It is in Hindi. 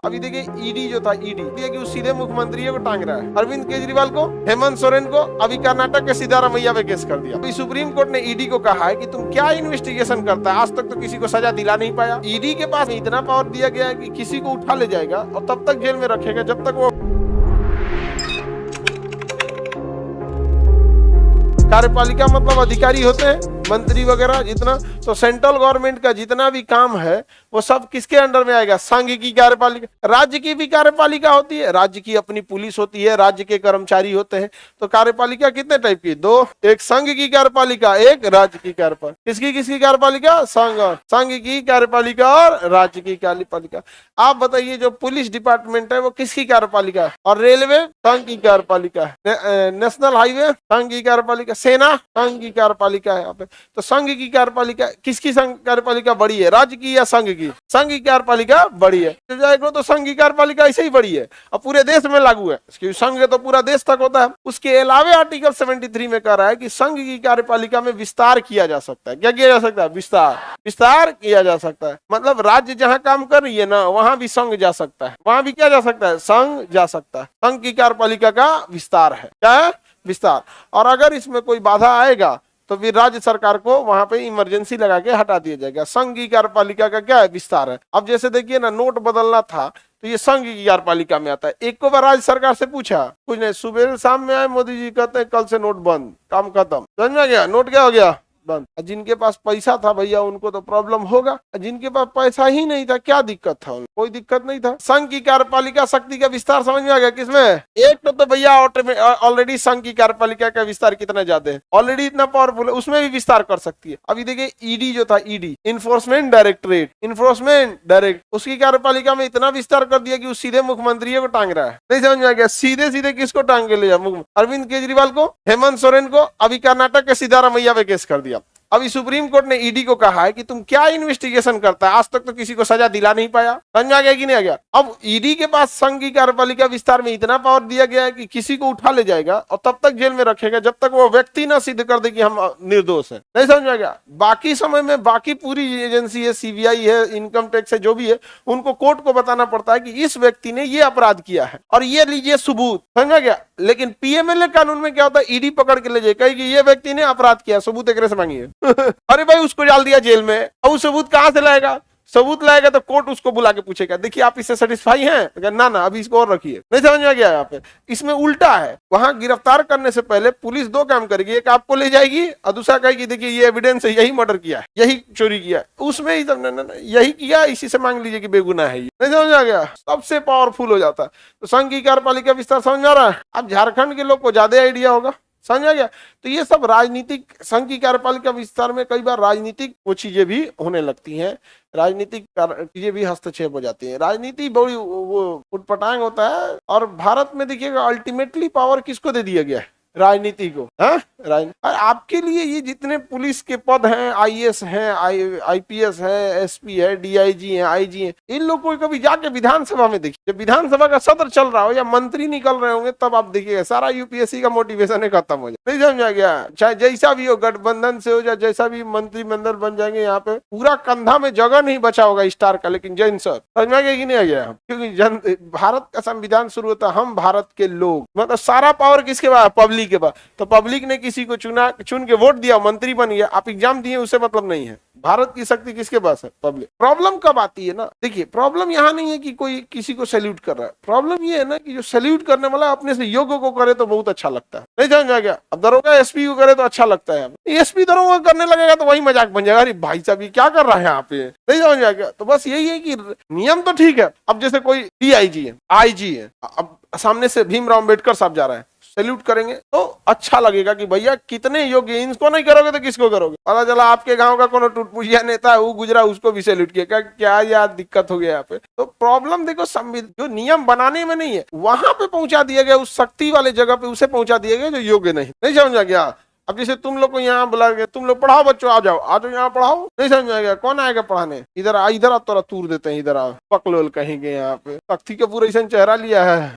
अभी देखिए ईडी जो था, ईडी कि वो सीधे मुख्यमंत्री को टांग रहा है, अरविंद केजरीवाल को, हेमंत सोरेन को, अभी कर्नाटक के सिद्धारमैया पे केस कर दिया। अभी सुप्रीम कोर्ट ने ईडी को कहा है कि तुम क्या इन्वेस्टिगेशन करता है, आज तक तो किसी को सजा दिला नहीं पाया। ईडी के पास इतना पावर दिया गया है कि किसी को उठा ले जाएगा और तब तक जेल में रखेगा जब तक वो कार्यपालिका मतलब अधिकारी होते हैं, मंत्री वगैरह जितना, तो सेंट्रल गवर्नमेंट का जितना भी काम है वो सब किसके अंडर में आएगा? संघ की कार्यपालिका। राज्य की भी कार्यपालिका होती है, राज्य की अपनी पुलिस होती है, राज्य के कर्मचारी होते हैं। तो कार्यपालिका कितने टाइप की? दो, एक संघ की कार्यपालिका, एक राज्य की कार्यपालिका। किसकी कार्यपालिका? संघ की कार्यपालिका और राज्य की कार्यपालिका। आप बताइए जो पुलिस डिपार्टमेंट है वो किसकी कार्यपालिका है? और रेलवे संघ की कार्यपालिका है, नेशनल हाईवे संघ की कार्यपालिका, सेना संघ की कार्यपालिका है यहाँ पे। तो संघ की कार्यपालिका, किसकी संघ कार्यपालिका बड़ी है, राज्य की या संघ की? संघ की कार्यपालिका बड़ी है। तो संघ की कार्यपालिका ऐसे ही बड़ी है और पूरे देश में लागू है, क्योंकि संघ तो पूरा देश तक होता है। उसके अलावा आर्टिकल 73 में कह रहा है कि संघ की कार्यपालिका में विस्तार किया जा सकता है। क्या किया जा सकता है? विस्तार किया जा सकता है। मतलब राज्य जहां काम कर रही है ना, वहां भी संघ जा सकता है, वहां भी क्या जा सकता है? संघ जा सकता है। संघ की कार्यपालिका का विस्तार है, क्या है? विस्तार। और अगर इसमें कोई बाधा आएगा तो फिर राज्य सरकार को वहां पे इमरजेंसी लगा के हटा दिया जाएगा। संघ की कार्यपालिका का क्या है? विस्तार है। अब जैसे देखिए ना, नोट बदलना था तो ये संघ की कार्यपालिका में आता है। एक को बार राज्य सरकार से पूछा, कुछ नहीं, सुबह शाम में आए मोदी जी कहते हैं कल से नोट बंद, काम खत्म। समझ में गया? नोट क्या हो गया? बंद। जिनके पास पैसा था भैया उनको तो प्रॉब्लम होगा, जिनके पास पैसा ही नहीं था क्या दिक्कत था? कोई दिक्कत नहीं था। संघ की कार्यपालिका शक्ति का विस्तार समझ में आ गया किसमें? एक तो भैया ऑलरेडी संघ की कार्यपालिका का विस्तार कितना ज्यादा है, ऑलरेडी इतना पावरफुल है, उसमें भी विस्तार कर सकती है। अभी देखिए ईडी जो था, ईडी इन्फोर्समेंट डायरेक्ट, उसकी कार्यपालिका में इतना विस्तार कर दिया कि वो सीधे मुख्यमंत्री को टांग रहा है। नहीं समझ में आ गया? सीधे किसको टांग के ले जाए? अरविंद केजरीवाल को, हेमंत सोरेन को, अभी कर्नाटक के सिद्धारमैया पे केस कर दिया। अभी सुप्रीम कोर्ट ने ईडी को कहा है कि तुम क्या इन्वेस्टिगेशन करता है, आज तक तो किसी को सजा दिला नहीं पाया। समझ आ गया कि नहीं आ गया? अब ईडी के पास संघ की कार्यपालिका विस्तार में इतना पावर दिया गया है कि किसी को उठा ले जाएगा और तब तक जेल में रखेगा जब तक वो व्यक्ति ना सिद्ध कर दे कि हम निर्दोष है। नहीं समझ आ गया? बाकी समय में बाकी पूरी एजेंसी है, सीबीआई है, इनकम टैक्स है, जो भी है, उनको कोर्ट को बताना पड़ता है कि इस व्यक्ति ने ये अपराध किया है और ये लीजिए सबूत। समझ आ गया? लेकिन पीएमएलए कानून में क्या होता है? ईडी पकड़ के ले जाए, कहेगी ये व्यक्ति ने अपराध किया, सबूत एक से मांगिए। अरे भाई उसको डाल दिया जेल में, अब सबूत कहां से लाएगा? सबूत लाएगा तो कोर्ट उसको बुला के पूछेगा, देखिए आप इससे सेटिस्फाई हैं? तो ना अभी इसको और रखिए। नहीं समझ में गया? यहाँ पे इसमें उल्टा है, वहां गिरफ्तार करने से पहले पुलिस दो काम करेगी, एक आपको ले जाएगी और दूसरा कहेगी देखिए ये एविडेंस है, यही मर्डर किया है, यही चोरी किया है, उसमें ही यही किया, इसी से मांग लीजिए कि बेगुनाह है। नहीं समझ आ गया? सबसे पावरफुल हो जाता है। तो संघ की कार्यपालिका विस्तार समझ आ रहा है? अब झारखंड के लोग को ज्यादा आइडिया होगा। समझ आ गया? तो ये सब राजनीतिक, संघ की कार्यपालिका विस्तार में कई बार राजनीतिक वो चीजें भी होने लगती हैं, राजनीतिक चीजें भी हस्तक्षेप हो जाती है। राजनीति बड़ी वो उटपटांग होता है। और भारत में देखिएगा अल्टीमेटली पावर किसको दे दिया गया है? राजनीति को। और आपके लिए ये जितने पुलिस के पद हैं, आईएएस हैं, आईपीएस है, एसपी है, डीआईजी है, आईजी है, इन लोगों को कभी जाके विधानसभा में देखिए, जब विधानसभा का सत्र चल रहा हो या मंत्री निकल रहे होंगे तब आप देखिएगा सारा यूपीएससी का मोटिवेशन खत्म हो जाए। नहीं समझा गया? चाहे जैसा भी हो, गठबंधन से हो या जैसा भी मंत्रिमंडल बन जाएंगे, यहाँ पे पूरा कंधा में जगह नहीं बचा होगा स्टार का। लेकिन जैन सर समझ में गया कि नहीं आ गया? क्योंकि भारत का संविधान शुरू होता है हम भारत के लोग, मतलब सारा पावर किसके पास? पब्लिक के पास। तो पब्लिक ने किसी को चुन के वोट दिया, मंत्री बन गया, आप एग्जाम दिए, उससे मतलब नहीं है। भारत की शक्ति किसके पास है? पब्लिक। प्रॉब्लम कब आती है ना, देखिए प्रॉब्लम यहाँ नहीं है कि कोई किसी को सैल्यूट कर रहा है, प्रॉब्लम ये है ना कि जो सैल्यूट करने वाला अपने से योग्य को करे तो बहुत अच्छा लगता है। नहीं समझ आ गया? अब दरोगा एसपी को करे तो अच्छा लगता है, एसपी दरोगा करने लगेगा तो वही मजाक बन जाएगा, अरे भाई साहब ये क्या कर रहा है यहाँ पे। नहीं समझ आ गया? तो बस यही है कि नियम तो ठीक है। अब जैसे कोई डीआईजी है, आईजी है, अब सामने से भीमराव अम्बेडकर साहब जा रहे हैं, सैल्यूट करेंगे तो अच्छा लगेगा कि भैया कितने योग्य, इनको नहीं करोगे तो किसको करोगे? पता चला आपके गांव का कोनो टुटपुजिया नेता है, वो गुजरा, उसको भी सैल्यूट किया, क्या यार दिक्कत हो गया यहाँ पे। तो प्रॉब्लम देखो जो नियम बनाने में नहीं है, वहां पे पहुंचा दिया गया, उस शक्ति वाले जगह पे उसे पहुंचा दिया गया जो योग्य नहीं समझा गया? अब जैसे तुम लोग को यहाँ बुला के, तुम लोग पढ़ाओ बच्चों, आ जाओ यहाँ पढ़ाओ, नहीं समझ आएगा? कौन आएगा पढ़ाने? इधर आ तोरा तूर देते हैं, इधर आ, पकलोल कहेंगे। यहाँ पे शक्ति का पूरा ऐसा चेहरा लिया है।